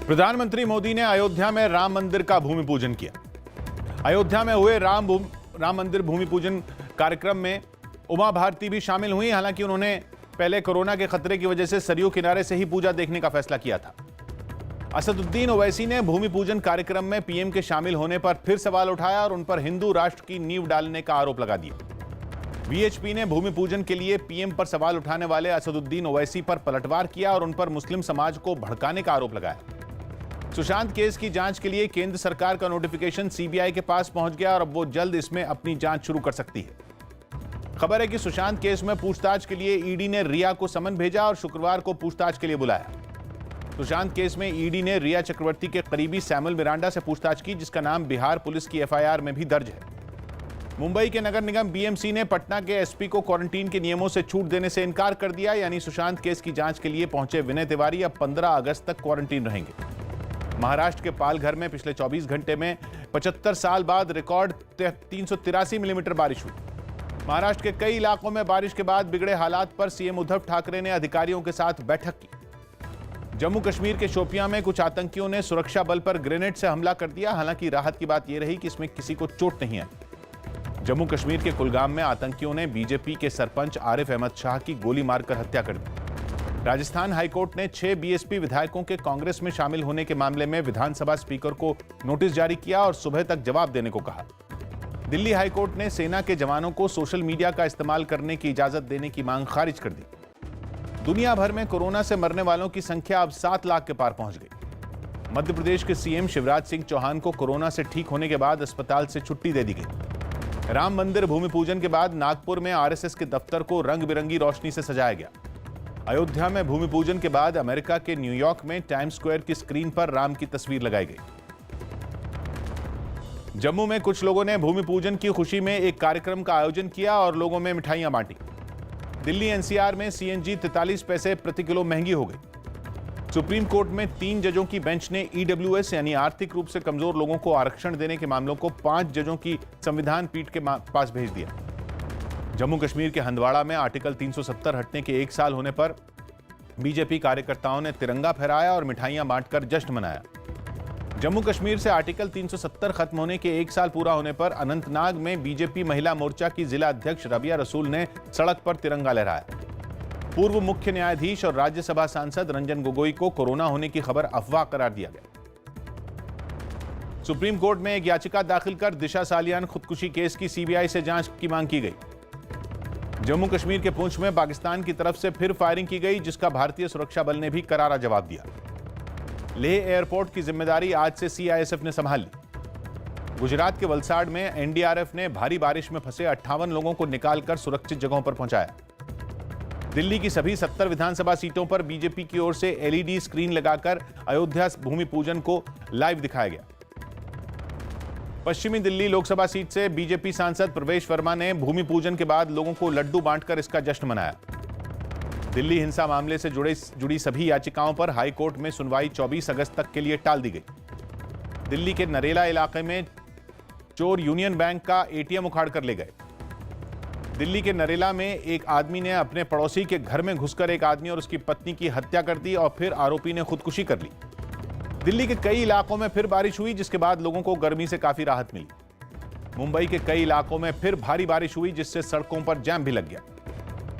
प्रधानमंत्री मोदी ने अयोध्या में राम मंदिर का भूमि पूजन किया। अयोध्या में हुए राम मंदिर भूमि पूजन कार्यक्रम में उमा भारती भी शामिल हुई। हालांकि उन्होंने पहले कोरोना के खतरे की वजह से सरयू किनारे से ही पूजा देखने का फैसला किया था। असदुद्दीन ओवैसी ने भूमि पूजन कार्यक्रम में पीएम के शामिल होने पर फिर सवाल उठाया और उन पर हिंदू राष्ट्र की नींव डालने का आरोप लगा दिया। वीएचपी ने भूमि पूजन के लिए पीएम पर सवाल उठाने वाले असदुद्दीन ओवैसी पर पलटवार किया और उन पर मुस्लिम समाज को भड़काने का आरोप लगाया। सुशांत केस की जांच के लिए केंद्र सरकार का नोटिफिकेशन सीबीआई के पास पहुंच गया और अब वो जल्द इसमें अपनी जांच शुरू कर सकती है। खबर है कि सुशांत केस में पूछताछ के लिए ईडी ने रिया को समन भेजा और शुक्रवार को पूछताछ के लिए बुलाया। सुशांत केस में ईडी ने रिया चक्रवर्ती के करीबी सैमुअल मिरांडा से पूछताछ की, जिसका नाम बिहार पुलिस की एफआईआर में भी दर्ज है। मुंबई के नगर निगम बीएमसी ने पटना के एसपी को क्वारंटीन के नियमों से छूट देने से इनकार कर दिया। यानी सुशांत केस की जांच के लिए पहुंचे विनय तिवारी अब 15 अगस्त तक क्वारंटीन रहेंगे। महाराष्ट्र के पालघर में पिछले 24 घंटे में 75 साल बाद रिकॉर्ड 383 मिलीमीटर बारिश हुई। महाराष्ट्र के कई इलाकों में बारिश के बाद बिगड़े हालात पर सीएम उद्धव ठाकरे ने अधिकारियों के साथ बैठक की। जम्मू कश्मीर के शोपियां में कुछ आतंकियों ने सुरक्षा बल पर ग्रेनेड से हमला कर दिया। हालांकि राहत की बात यह रही कि इसमें किसी को चोट नहीं आई। जम्मू कश्मीर के कुलगाम में आतंकियों ने बीजेपी के सरपंच आरिफ अहमद शाह की गोली मारकर हत्या कर दी। राजस्थान हाईकोर्ट ने 6 बीएसपी विधायकों के कांग्रेस में शामिल होने के मामले में विधानसभा स्पीकर को नोटिस जारी किया और सुबह तक जवाब देने को कहा। दिल्ली हाईकोर्ट ने सेना के जवानों को सोशल मीडिया का इस्तेमाल करने की इजाजत देने की मांग खारिज कर दी। दुनिया भर में कोरोना से मरने वालों की संख्या अब 7 लाख के पार पहुंच गई। मध्य प्रदेश के सीएम शिवराज सिंह चौहान को कोरोना से ठीक होने के बाद अस्पताल से छुट्टी दे दी गई। राम मंदिर भूमि पूजन के बाद नागपुर में आरएसएस के दफ्तर को रंग बिरंगी रोशनी से सजाया गया। अयोध्या में भूमि पूजन के बाद अमेरिका के न्यूयॉर्क में टाइम्स स्क्वायर की स्क्रीन पर राम की तस्वीर लगाई गई। जम्मू में कुछ लोगों ने भूमि पूजन की खुशी में एक कार्यक्रम का आयोजन किया और लोगों में मिठाइयां बांटी। दिल्ली एनसीआर में सीएनजी 43 पैसे प्रति किलो महंगी हो गई। सुप्रीम कोर्ट में 3 जजों की बेंच ने ईडब्ल्यूएस यानी आर्थिक रूप से कमजोर लोगों को आरक्षण देने के मामलों को 5 जजों की संविधान पीठ के पास भेज दिया। जम्मू कश्मीर के हंदवाड़ा में आर्टिकल 370 हटने के 1 साल होने पर बीजेपी कार्यकर्ताओं ने तिरंगा फहराया और मिठाइयां बांटकर जश्न मनाया। जम्मू कश्मीर से आर्टिकल 370 खत्म होने के 1 साल पूरा होने पर अनंतनाग में बीजेपी महिला मोर्चा की जिला अध्यक्ष रबिया रसूल ने सड़क पर तिरंगा लहराया। पूर्व मुख्य न्यायाधीश और राज्यसभा सांसद रंजन गोगोई को कोरोना होने की खबर अफवाह करार दिया गया। सुप्रीम कोर्ट में एक याचिका दाखिल कर दिशा सालियान खुदकुशी केस की सीबीआई से जांच की मांग की गई। जम्मू कश्मीर के पुंछ में पाकिस्तान की तरफ से फिर फायरिंग की गई, जिसका भारतीय सुरक्षा बल ने भी करारा जवाब दिया। लेह एयरपोर्ट की जिम्मेदारी आज से सीआईएसएफ ने संभाल ली। गुजरात के वलसाड में एनडीआरएफ ने भारी बारिश में फंसे 58 लोगों को निकालकर सुरक्षित जगहों पर पहुंचाया। दिल्ली की सभी 70 विधानसभा सीटों पर बीजेपी की ओर से एलईडी स्क्रीन लगाकर अयोध्या भूमि पूजन को लाइव दिखाया गया। पश्चिमी दिल्ली लोकसभा सीट से बीजेपी सांसद प्रवेश वर्मा ने भूमि पूजन के बाद लोगों को लड्डू बांटकर इसका जश्न मनाया। दिल्ली हिंसा मामले से जुड़ी सभी याचिकाओं पर हाईकोर्ट में सुनवाई 24 अगस्त तक के लिए टाल दी गई। दिल्ली के नरेला इलाके में चोर यूनियन बैंक का एटीएम उखाड़ कर ले गए। दिल्ली के नरेला में एक आदमी ने अपने पड़ोसी के घर में घुसकर एक आदमी और उसकी पत्नी की हत्या कर दी और फिर आरोपी ने खुदकुशी कर ली। दिल्ली के कई इलाकों में फिर बारिश हुई, जिसके बाद लोगों को गर्मी से काफी राहत मिली। मुंबई के कई इलाकों में फिर भारी बारिश हुई, जिससे सड़कों पर जैम भी लग गया।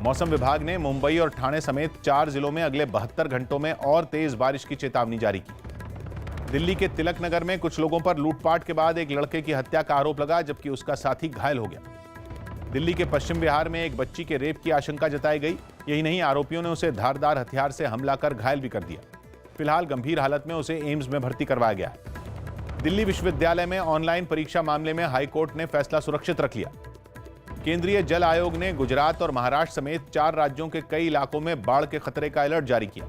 मौसम विभाग ने मुंबई और ठाणे समेत 4 जिलों में अगले 72 घंटों में और तेज बारिश की चेतावनी जारी की। दिल्ली के तिलक नगर में कुछ लोगों पर लूटपाट के बाद एक लड़के की हत्या का आरोप लगा, जबकि उसका साथी घायल हो गया। दिल्ली के पश्चिम बिहार में एक बच्ची के रेप की आशंका जताई गई। यही नहीं, आरोपियों ने उसे धारदार हथियार से हमला कर घायल भी कर दिया। फिलहाल गंभीर हालत में उसे एम्स में भर्ती करवाया गया है। दिल्ली विश्वविद्यालय में ऑनलाइन परीक्षा मामले में हाईकोर्ट ने फैसला सुरक्षित रख लिया। केंद्रीय जल आयोग ने गुजरात और महाराष्ट्र समेत 4 राज्यों के कई इलाकों में बाढ़ के खतरे का अलर्ट जारी किया।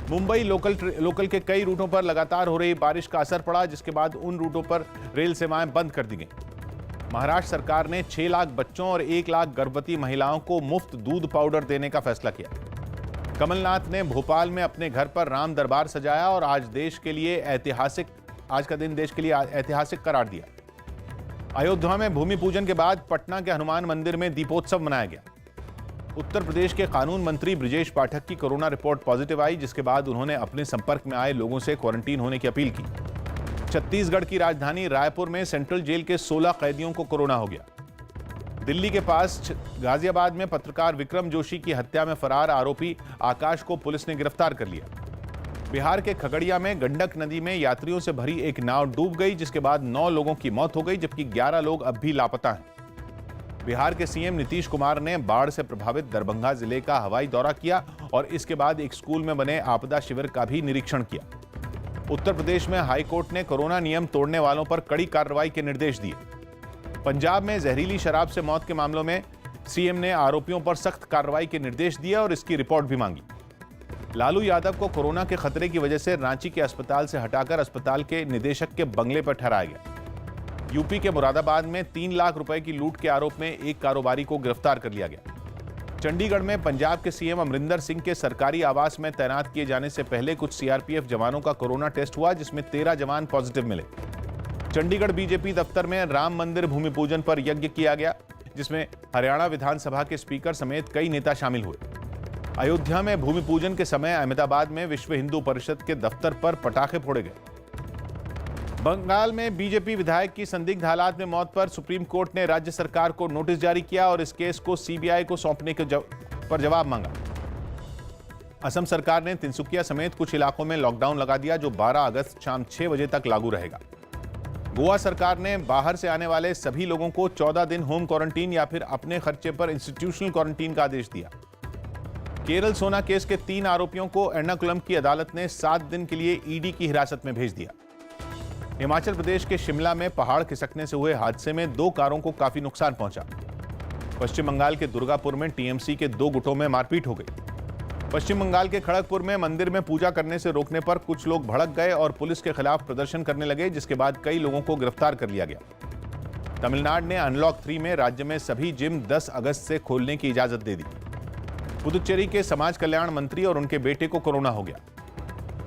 मुंबई लोकल के कई रूटों पर लगातार हो रही बारिश का असर पड़ा, जिसके बाद उन रूटों पर रेल सेवाएं बंद कर दी गई। महाराष्ट्र सरकार ने 6 लाख बच्चों और 1 लाख गर्भवती महिलाओं को मुफ्त दूध पाउडर देने का फैसला किया। कमलनाथ ने भोपाल में अपने घर पर राम दरबार सजाया और आज का दिन देश के लिए ऐतिहासिक करार दिया। अयोध्या में भूमि पूजन के बाद पटना के हनुमान मंदिर में दीपोत्सव मनाया गया। उत्तर प्रदेश के कानून मंत्री ब्रिजेश पाठक की कोरोना रिपोर्ट पॉजिटिव आई, जिसके बाद उन्होंने अपने संपर्क में आए लोगों से क्वारंटीन होने की अपील की। छत्तीसगढ़ की राजधानी रायपुर में सेंट्रल जेल के 16 कैदियों को कोरोना हो गया। दिल्ली के पास गाजियाबाद में पत्रकार विक्रम जोशी की हत्या में फरार आरोपी आकाश को पुलिस ने गिरफ्तार कर लिया। बिहार के खगड़िया में गंडक नदी में यात्रियों से भरी एक नाव डूब गई, जिसके बाद 9 लोगों की मौत हो गई, जबकि 11 लोग अब भी लापता हैं। बिहार के सीएम नीतीश कुमार ने बाढ़ से प्रभावित दरभंगा जिले का हवाई दौरा किया और इसके बाद एक स्कूल में बने आपदा शिविर का भी निरीक्षण किया। उत्तर प्रदेश में हाईकोर्ट ने कोरोना नियम तोड़ने वालों पर कड़ी कार्रवाई के निर्देश दिए। पंजाब में जहरीली शराब से मौत के मामलों में सीएम ने आरोपियों पर सख्त कार्रवाई के निर्देश दिए और इसकी रिपोर्ट भी मांगी। लालू यादव को कोरोना के खतरे की वजह से रांची के अस्पताल से हटाकर अस्पताल के निदेशक के बंगले पर ठहराया गया। यूपी के मुरादाबाद में 3 लाख रुपए की लूट के आरोप में एक कारोबारी को गिरफ्तार कर लिया गया। चंडीगढ़ में पंजाब के सीएम अमरिंदर सिंह के सरकारी आवास में तैनात किए जाने से पहले कुछ सीआरपीएफ जवानों का कोरोना टेस्ट हुआ, जिसमें 13 जवान पॉजिटिव मिले। चंडीगढ़ बीजेपी दफ्तर में राम मंदिर भूमि पूजन पर यज्ञ किया गया, जिसमें हरियाणा विधानसभा के स्पीकर समेत कई नेता शामिल हुए। अयोध्या में भूमि पूजन के समय अहमदाबाद में विश्व हिंदू परिषद के दफ्तर पर पटाखे फोड़े गए। बंगाल में बीजेपी विधायक की संदिग्ध हालात में मौत पर सुप्रीम कोर्ट ने राज्य सरकार को नोटिस जारी किया और इस केस को सीबीआई को सौंपने के पर जवाब मांगा। असम सरकार ने तिनसुकिया समेत कुछ इलाकों में लॉकडाउन लगा दिया, जो 12 अगस्त शाम 6 बजे तक लागू रहेगा। गोवा सरकार ने बाहर से आने वाले सभी लोगों को 14 दिन होम क्वारंटीन या फिर अपने खर्चे पर इंस्टीट्यूशनल क्वारंटीन का आदेश दिया। केरल सोना केस के 3 आरोपियों को एर्नाकुलम की अदालत ने 7 दिन के लिए ईडी की हिरासत में भेज दिया। हिमाचल प्रदेश के शिमला में पहाड़ खिसकने से हुए हादसे में 2 कारों को काफी नुकसान पहुंचा। पश्चिम बंगाल के दुर्गापुर में टीएमसी के 2 गुटों में मारपीट हो गई। पश्चिम बंगाल के खड़गपुर में मंदिर में पूजा करने से रोकने पर कुछ लोग भड़क गए और पुलिस के खिलाफ प्रदर्शन करने लगे, जिसके बाद कई लोगों को गिरफ्तार कर लिया गया। तमिलनाडु ने अनलॉक 3 में राज्य में सभी जिम 10 अगस्त से खोलने की इजाजत दे दी। पुदुचेरी के समाज कल्याण मंत्री और उनके बेटे को कोरोना हो गया।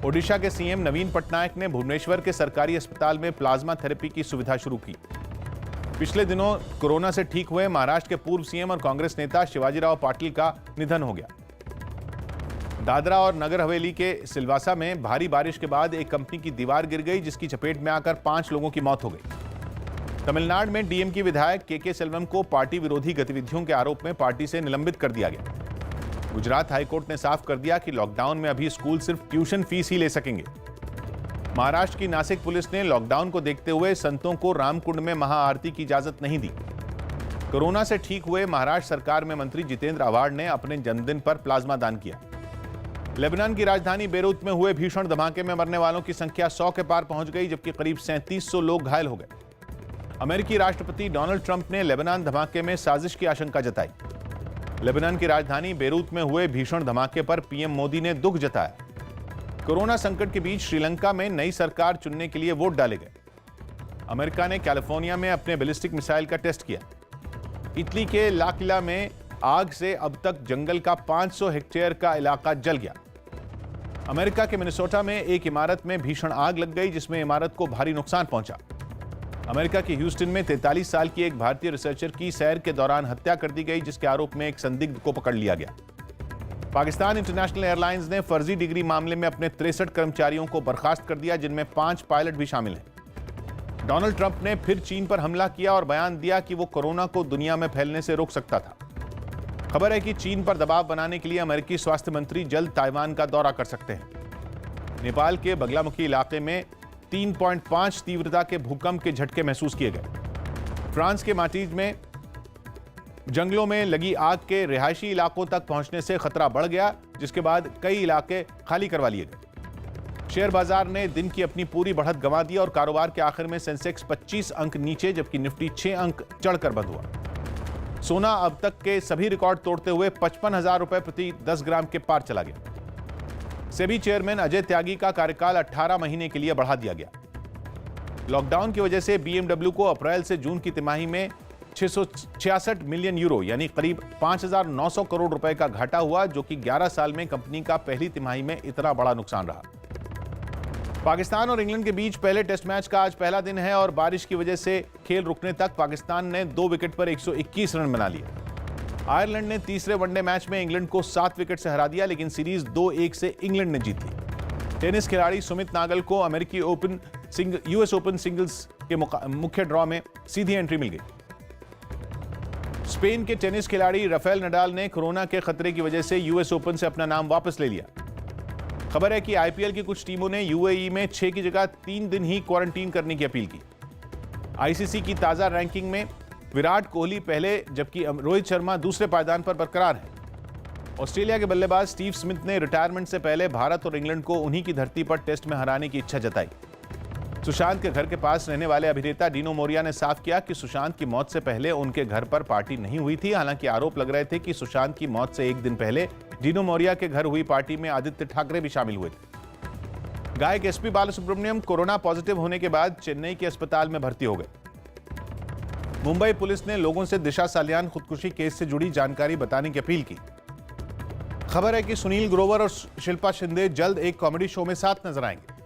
ओडिशा के सीएम नवीन पटनायक ने भुवनेश्वर के सरकारी अस्पताल में प्लाज्मा थेरेपी की सुविधा शुरू की। पिछले दिनों कोरोना से ठीक हुए महाराष्ट्र के पूर्व सीएम और कांग्रेस नेता शिवाजीराव पाटिल का निधन हो गया। दादरा और नगर हवेली के सिलवासा में भारी बारिश के बाद एक कंपनी की दीवार गिर गई, जिसकी चपेट में आकर 5 लोगों की मौत हो गई। तमिलनाडु में डीएमके विधायक के सेल्वम को पार्टी विरोधी गतिविधियों के आरोप में पार्टी से निलंबित कर दिया गया। गुजरात हाईकोर्ट ने साफ कर दिया कि लॉकडाउन में अभी स्कूल सिर्फ ट्यूशन फीस ही ले सकेंगे। महाराष्ट्र की नासिक पुलिस ने लॉकडाउन को देखते हुए संतों को रामकुंड में महाआरती की इजाजत नहीं दी। कोरोना से ठीक हुए महाराष्ट्र सरकार में मंत्री जितेंद्र आव्हाड ने अपने जन्मदिन पर प्लाज्मा दान किया। लेबनान की राजधानी बेरूत में हुए भीषण धमाके में मरने वालों की संख्या 100 के पार पहुंच गई, जबकि करीब 3700 लोग घायल हो गए। अमेरिकी राष्ट्रपति डोनाल्ड ट्रंप ने लेबनान धमाके में साजिश की आशंका जताई। लेबनान की राजधानी बेरूत में हुए भीषण धमाके पर पीएम मोदी ने दुख जताया। कोरोना संकट के बीच श्रीलंका में नई सरकार चुनने के लिए वोट डाले गए। अमेरिका ने कैलिफोर्निया में अपने बैलिस्टिक मिसाइल का टेस्ट किया। इटली के लाकिला में आग से अब तक जंगल का 500 हेक्टेयर का इलाका जल गया। अमेरिका के मिनेसोटा में एक इमारत में भीषण आग लग गई, जिसमें इमारत को भारी नुकसान पहुंचा। अमेरिका के ह्यूस्टन में 43 साल की एक भारतीय रिसर्चर की सैर के दौरान हत्या कर दी गई, जिसके आरोप में एक संदिग्ध को पकड़ लिया गया। पाकिस्तान इंटरनेशनल एयरलाइंस ने फर्जी डिग्री मामले में अपने 63 कर्मचारियों को बर्खास्त कर दिया, जिनमें 5 पायलट भी शामिल हैं। डोनाल्ड ट्रंप ने फिर चीन पर हमला किया और बयान दिया कि वो कोरोना को दुनिया में फैलने से रोक सकता था। खबर है कि चीन पर दबाव बनाने के लिए अमेरिकी स्वास्थ्य मंत्री जल्द ताइवान का दौरा कर सकते हैं। नेपाल के बगलामुखी इलाके में 3.5 तीव्रता के भूकंप के झटके महसूस किए गए। फ्रांस के मार्टिज में जंगलों में लगी आग के रिहायशी इलाकों तक पहुंचने से खतरा बढ़ गया, जिसके बाद कई इलाके खाली करवा लिए गए। शेयर बाजार ने दिन की अपनी पूरी बढ़त गंवा दी और कारोबार के आखिर में सेंसेक्स 25 अंक नीचे, जबकि निफ्टी 6 अंक चढ़कर बंद हुआ। सोना अब तक के सभी रिकॉर्ड तोड़ते हुए 55,000 रुपए प्रति 10 ग्राम के पार चला गया। सेबी चेयरमैन अजय त्यागी का कार्यकाल 18 महीने के लिए बढ़ा दिया गया। लॉकडाउन की वजह से बीएमडब्ल्यू को अप्रैल से जून की तिमाही में 666 मिलियन यूरो यानी करीब 5,900 करोड़ रुपए का घाटा हुआ, जो कि 11 साल में कंपनी का पहली तिमाही में इतना बड़ा नुकसान रहा। पाकिस्तान और इंग्लैंड के बीच पहले टेस्ट मैच का आज पहला दिन है और बारिश की वजह से खेल रुकने तक पाकिस्तान ने 2 विकेट पर 121 रन बना लिए। आयरलैंड ने तीसरे वनडे मैच में इंग्लैंड को 7 विकेट से हरा दिया, लेकिन सीरीज 2-1 से इंग्लैंड ने जीत ली। टेनिस खिलाड़ी सुमित नागल को अमेरिकी ओपन यूएस ओपन सिंगल्स के मुख्य ड्रॉ में सीधी एंट्री मिल गई। स्पेन के टेनिस खिलाड़ी राफेल नडाल ने कोरोना के खतरे की वजह से यूएस ओपन से अपना नाम वापस ले लिया। खबर है कि आईपीएल की कुछ टीमों ने यूएई में 6 की जगह 3 दिन ही क्वारंटीन करने की अपील की। आईसीसी की ताजा रैंकिंग में विराट कोहली पहले जबकि रोहित शर्मा दूसरे पायदान पर बरकरार हैं। ऑस्ट्रेलिया के बल्लेबाज स्टीव स्मिथ ने रिटायरमेंट से पहले भारत और इंग्लैंड को उन्हीं की धरती पर टेस्ट में हराने की इच्छा जताई। सुशांत के घर के पास रहने वाले अभिनेता डिनो मोरिया ने साफ किया कि सुशांत की मौत से पहले उनके घर पर पार्टी नहीं हुई थी। हालांकि आरोप लग रहे थे कि सुशांत की मौत से एक दिन पहले डिनो मोरिया के घर हुई पार्टी में आदित्य ठाकरे भी शामिल हुए थे। गायक एसपी बालासुब्रमण्यम कोरोना पॉजिटिव होने के बाद चेन्नई के अस्पताल में भर्ती हो गए। मुंबई पुलिस ने लोगों से दिशा सालियान खुदकुशी केस से जुड़ी जानकारी बताने की अपील की। खबर है कि सुनील ग्रोवर और शिल्पा शिंदे जल्द एक कॉमेडी शो में साथ नजर आएंगे।